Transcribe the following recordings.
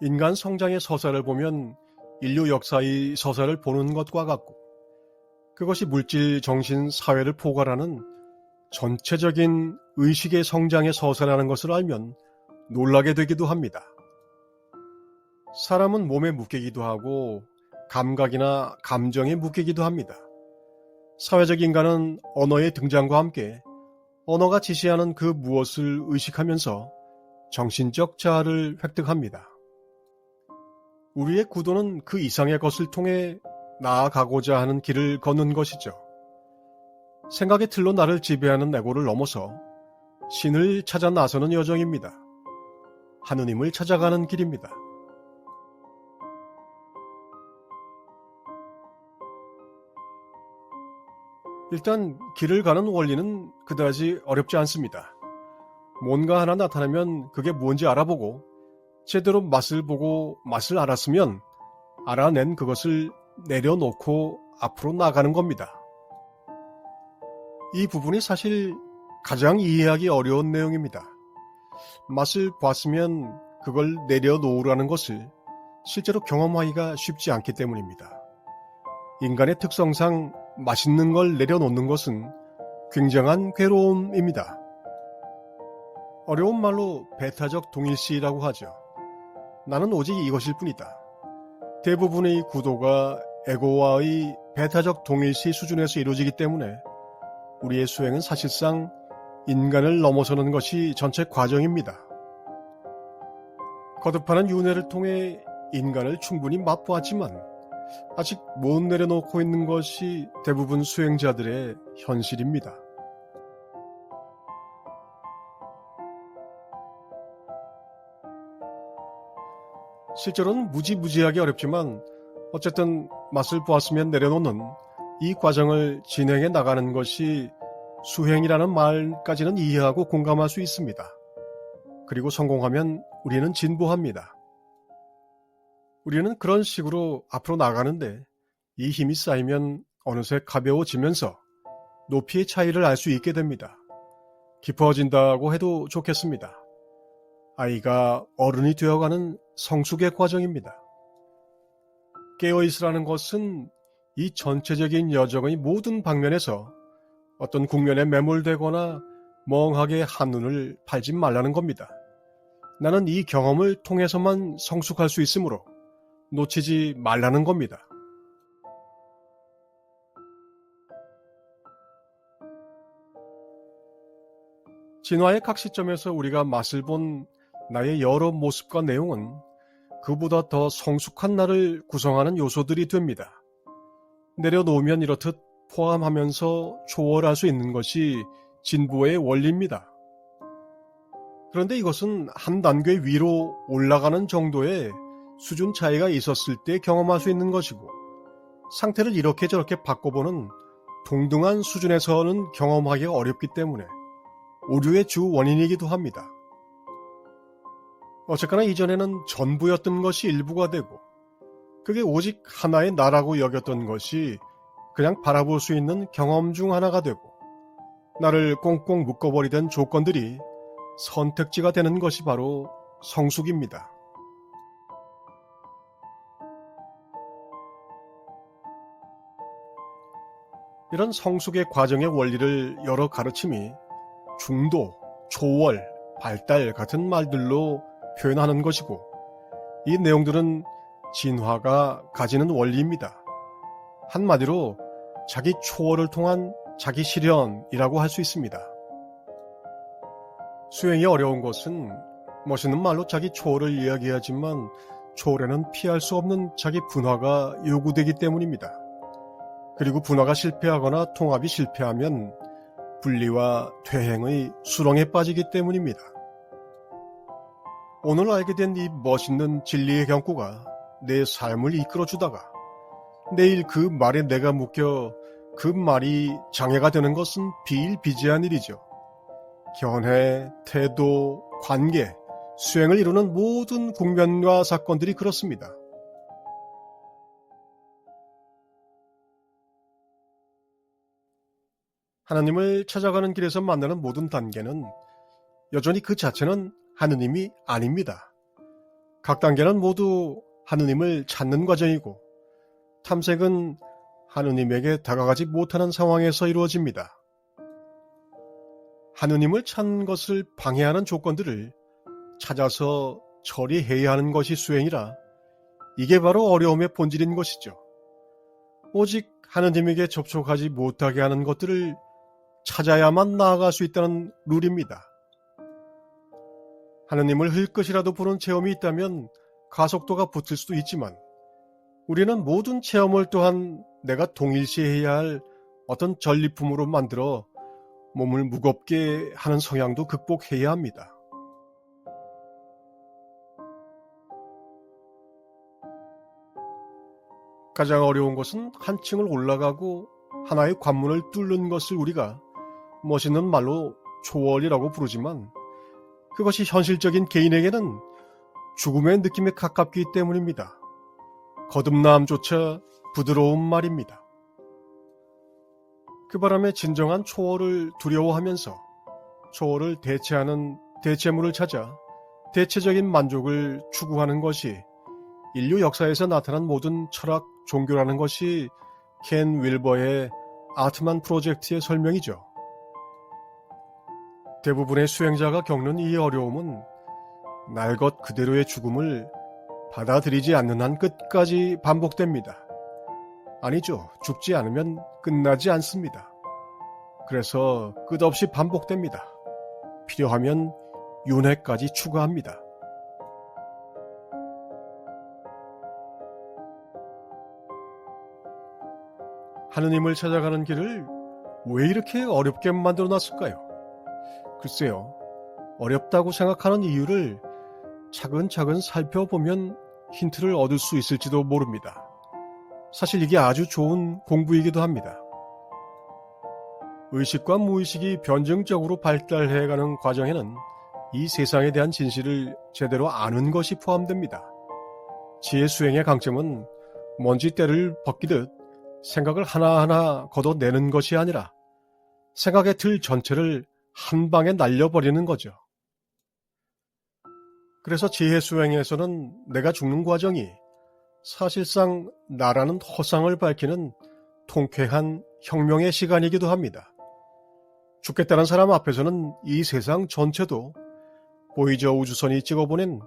인간 성장의 서사를 보면 인류 역사의 서사를 보는 것과 같고, 그것이 물질, 정신, 사회를 포괄하는 전체적인 의식의 성장의 서사라는 것을 알면 놀라게 되기도 합니다. 사람은 몸에 묶이기도 하고 감각이나 감정에 묶이기도 합니다. 사회적 인간은 언어의 등장과 함께 언어가 지시하는 그 무엇을 의식하면서 정신적 자아를 획득합니다. 우리의 구도는 그 이상의 것을 통해 나아가고자 하는 길을 걷는 것이죠. 생각의 틀로 나를 지배하는 에고를 넘어서 신을 찾아 나서는 여정입니다. 하느님을 찾아가는 길입니다. 일단 길을 가는 원리는 그다지 어렵지 않습니다. 뭔가 하나 나타나면 그게 뭔지 알아보고 제대로 맛을 보고 맛을 알았으면 알아낸 그것을 내려놓고 앞으로 나가는 겁니다. 이 부분이 사실 가장 이해하기 어려운 내용입니다. 맛을 봤으면 그걸 내려놓으라는 것을 실제로 경험하기가 쉽지 않기 때문입니다. 인간의 특성상 맛있는 걸 내려놓는 것은 굉장한 괴로움입니다. 어려운 말로 배타적 동일시라고 하죠. 나는 오직 이것일 뿐이다. 대부분의 구도가 에고와의 배타적 동일시 수준에서 이루어지기 때문에 우리의 수행은 사실상 인간을 넘어서는 것이 전체 과정입니다. 거듭하는 윤회를 통해 인간을 충분히 맛보았지만 아직 못 내려놓고 있는 것이 대부분 수행자들의 현실입니다. 실제로는 무지무지하게 어렵지만 어쨌든 맛을 보았으면 내려놓는 이 과정을 진행해 나가는 것이 수행이라는 말까지는 이해하고 공감할 수 있습니다. 그리고 성공하면 우리는 진보합니다. 우리는 그런 식으로 앞으로 나가는데 이 힘이 쌓이면 어느새 가벼워지면서 높이의 차이를 알 수 있게 됩니다. 깊어진다고 해도 좋겠습니다. 아이가 어른이 되어가는 성숙의 과정입니다. 깨어있으라는 것은 이 전체적인 여정의 모든 방면에서 어떤 국면에 매몰되거나 멍하게 한눈을 팔지 말라는 겁니다. 나는 이 경험을 통해서만 성숙할 수 있으므로 놓치지 말라는 겁니다. 진화의 각 시점에서 우리가 맛을 본 나의 여러 모습과 내용은 그보다 더 성숙한 나를 구성하는 요소들이 됩니다. 내려놓으면 이렇듯 포함하면서 초월할 수 있는 것이 진보의 원리입니다. 그런데 이것은 한 단계 위로 올라가는 정도의 수준 차이가 있었을 때 경험할 수 있는 것이고 상태를 이렇게 저렇게 바꿔보는 동등한 수준에서는 경험하기가 어렵기 때문에 오류의 주 원인이기도 합니다. 어쨌거나 이전에는 전부였던 것이 일부가 되고 그게 오직 하나의 나라고 여겼던 것이 그냥 바라볼 수 있는 경험 중 하나가 되고 나를 꽁꽁 묶어버리던 조건들이 선택지가 되는 것이 바로 성숙입니다. 이런 성숙의 과정의 원리를 여러 가르침이 중도, 초월, 발달 같은 말들로 표현하는 것이고 이 내용들은 진화가 가지는 원리입니다. 한마디로 자기 초월을 통한 자기 실현이라고 할 수 있습니다. 수행이 어려운 것은 멋있는 말로 자기 초월을 이야기하지만 초월에는 피할 수 없는 자기 분화가 요구되기 때문입니다. 그리고 분화가 실패하거나 통합이 실패하면 분리와 퇴행의 수렁에 빠지기 때문입니다. 오늘 알게 된 이 멋있는 진리의 경구가 내 삶을 이끌어주다가 내일 그 말에 내가 묶여 그 말이 장애가 되는 것은 비일비재한 일이죠. 견해, 태도, 관계, 수행을 이루는 모든 국면과 사건들이 그렇습니다. 하나님을 찾아가는 길에서 만나는 모든 단계는 여전히 그 자체는 하느님이 아닙니다. 각 단계는 모두 하느님을 찾는 과정이고 탐색은 하느님에게 다가가지 못하는 상황에서 이루어집니다. 하느님을 찾는 것을 방해하는 조건들을 찾아서 처리해야 하는 것이 수행이라 이게 바로 어려움의 본질인 것이죠. 오직 하느님에게 접촉하지 못하게 하는 것들을 찾아야만 나아갈 수 있다는 룰입니다. 하느님을 흘끗이라도 보는 체험이 있다면 가속도가 붙을 수도 있지만 우리는 모든 체험을 또한 내가 동일시해야 할 어떤 전리품으로 만들어 몸을 무겁게 하는 성향도 극복해야 합니다. 가장 어려운 것은 한 층을 올라가고 하나의 관문을 뚫는 것을 우리가 멋있는 말로 초월이라고 부르지만 그것이 현실적인 개인에게는 죽음의 느낌에 가깝기 때문입니다. 거듭남조차 부드러운 말입니다. 그 바람에 진정한 초월을 두려워하면서 초월을 대체하는 대체물을 찾아 대체적인 만족을 추구하는 것이 인류 역사에서 나타난 모든 철학, 종교라는 것이 켄 윌버의 아트만 프로젝트의 설명이죠. 대부분의 수행자가 겪는 이 어려움은 날 것 그대로의 죽음을 받아들이지 않는 한 끝까지 반복됩니다. 아니죠. 죽지 않으면 끝나지 않습니다. 그래서 끝없이 반복됩니다. 필요하면 윤회까지 추가합니다. 하느님을 찾아가는 길을 왜 이렇게 어렵게 만들어 놨을까요? 글쎄요. 어렵다고 생각하는 이유를 차근차근 살펴보면 힌트를 얻을 수 있을지도 모릅니다. 사실 이게 아주 좋은 공부이기도 합니다. 의식과 무의식이 변증적으로 발달해가는 과정에는 이 세상에 대한 진실을 제대로 아는 것이 포함됩니다. 지혜 수행의 강점은 먼지때를 벗기듯 생각을 하나하나 걷어내는 것이 아니라 생각의 틀 전체를 한 방에 날려버리는 거죠. 그래서 지혜 수행에서는 내가 죽는 과정이 사실상 나라는 허상을 밝히는 통쾌한 혁명의 시간이기도 합니다. 죽겠다는 사람 앞에서는 이 세상 전체도 보이저 우주선이 찍어보낸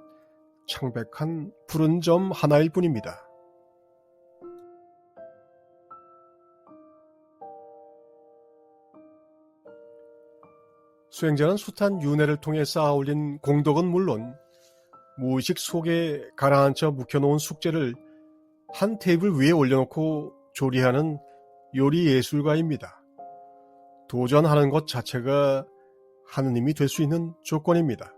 창백한 푸른 점 하나일 뿐입니다. 수행자는 숱한 윤회를 통해 쌓아올린 공덕은 물론 무의식 속에 가라앉혀 묵혀놓은 숙제를 한 테이블 위에 올려놓고 조리하는 요리 예술가입니다. 도전하는 것 자체가 하느님이 될 수 있는 조건입니다.